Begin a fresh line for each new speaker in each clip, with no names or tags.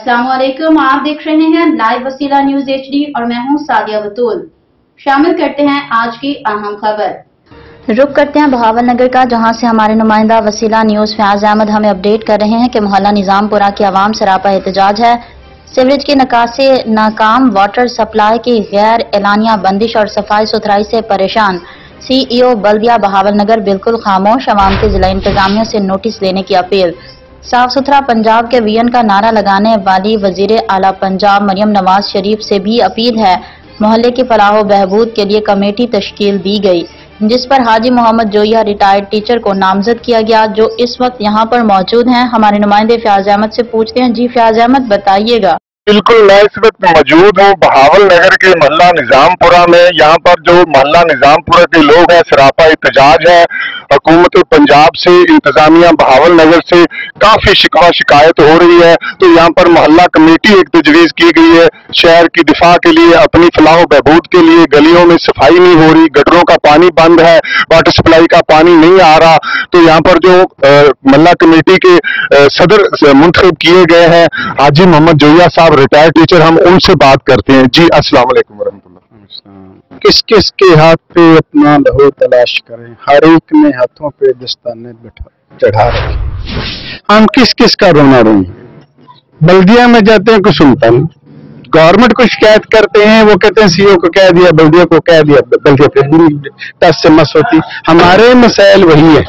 अस्सलाम वालेकुम, आप देख रहे हैं लाइव वसीला न्यूज HD और मैं हूं सादिया बतूल। शामिल करते हैं आज की अहम खबर। रुक करते हैं बहावल नगर का, जहां से हमारे नुमाइंदा वसीला न्यूज फयाज अहमद हमें अपडेट कर रहे हैं कि मोहल्ला निजामपुरा की आवाम सरापा एहतजाज है। सीवरेज की निकासी नाकाम, वाटर सप्लाई की गैर एलानिया बंदिश और सफाई सुथराई से परेशान CEO बल्दिया बहावल नगर बिल्कुल खामोश, आवाम के जिला इंतजामिया से नोटिस देने की अपील। साफ सुथरा पंजाब के VN का नारा लगाने वाली वजीर आला पंजाब मरियम नवाज शरीफ से भी अपील है। मोहल्ले की फलाह व बहबूद के लिए कमेटी तश्कील दी गई, जिस पर हाजी मोहम्मद जोया रिटायर्ड टीचर को नामजद किया गया, जो इस वक्त यहाँ पर मौजूद हैं। हमारे नुमाइंदे फयाज अहमद से पूछते हैं। जी फयाज अहमद, बताइएगा।
बिल्कुल, मैं इस वक्त मौजूद हूँ बहावल नगर के मोहल्ला निजामपुरा में। यहाँ पर जो मोहल्ला निजामपुरा के लोग हैं, सरापा एहतजाज है। हुकूमत पंजाब से, इंतजामिया बहावल नगर से काफी शिकायत हो रही है। तो यहाँ पर मोहल्ला कमेटी एक तजवीज़ की गई है शहर की दिफा के लिए, अपनी फलाह बहबूद के लिए। गलियों में सफाई नहीं हो रही, गटरों का पानी बंद है, वाटर सप्लाई का पानी नहीं आ रहा। तो यहाँ पर जो मोहल्ला कमेटी के सदर मुंतखब किए गए हैं हाजी मोहम्मद जोया साहब, रिटायर्ड टीचर, हम उनसे बात करते हैं। जी अस्सलाम वालेकुम वरहमतुल्लाह। किस किस के हाथ पे अपना लहू तलाश करें, हर एक ने हाथों पे दस्ताने चढ़ा रखे। हम किस किस का रोना रोएं। बल्दिया में जाते हैं, कुछ सुनता नहीं। गवर्नमेंट को शिकायत करते हैं, वो कहते हैं CO को कह दिया, बल्दिया को कह दिया, बल्दिया फिर भी टस से मस होती। हमारे मसाइल वही है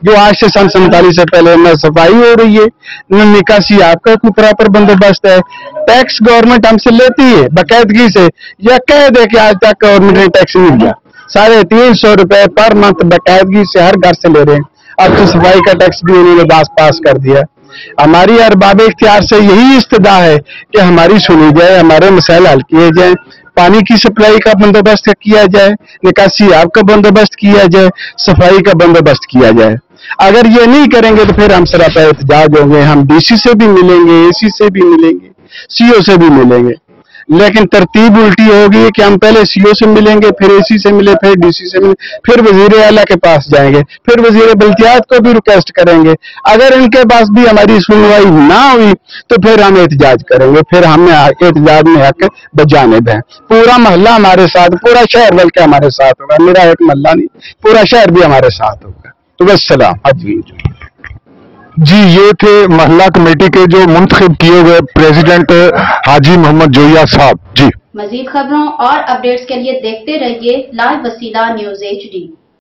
जो आज से सन 47 से पहले न सफाई हो रही है, न निकासी आपका कोई प्रॉपर बंदोबस्त है। टैक्स गवर्नमेंट हमसे लेती है बाकायदगी से, या कह दे कि आज तक गवर्नमेंट ने टैक्स नहीं दिया। 350 रुपए पर मंथ बाकायदगी से हर घर से ले रहे हैं। अब तो सफाई का टैक्स भी उन्होंने पास कर दिया। हमारी अरबाब इख्तियार से यही इस्तदा है कि हमारी सुनी जाए, हमारे मसाइल हल किए जाए, पानी की सप्लाई का बंदोबस्त किया जाए, निकासी आब का बंदोबस्त किया जाए, सफाई का बंदोबस्त किया जाए। अगर ये नहीं करेंगे तो फिर हम सरापा एहतजाज होंगे। हम DC से भी मिलेंगे, AC से भी मिलेंगे, CO से भी मिलेंगे, लेकिन तरतीब उल्टी होगी कि हम पहले CO से मिलेंगे, फिर AC से मिले, फिर DC से मिले, फिर वजीर आला के पास जाएंगे, फिर वजीर बल्दियात को भी रिक्वेस्ट करेंगे। अगर इनके पास भी हमारी सुनवाई ना हुई तो फिर हम एहतजाज करेंगे, फिर हमें एहतजाज में हक बजाने दें। पूरा मोहल्ला हमारे साथ, पूरा शहर बल्कि हमारे साथ होगा। मेरा एक मोहल्ला नहीं, पूरा शहर भी हमारे साथ होगा। तो बस सलाम। जी, ये थे मोहल्ला कमेटी के जो मुंतखब किए गए प्रेसिडेंट हाजी मोहम्मद जोया साहब। जी,
मजीद खबरों और अपडेट्स के लिए देखते रहिए लाइव वसीला न्यूज HD।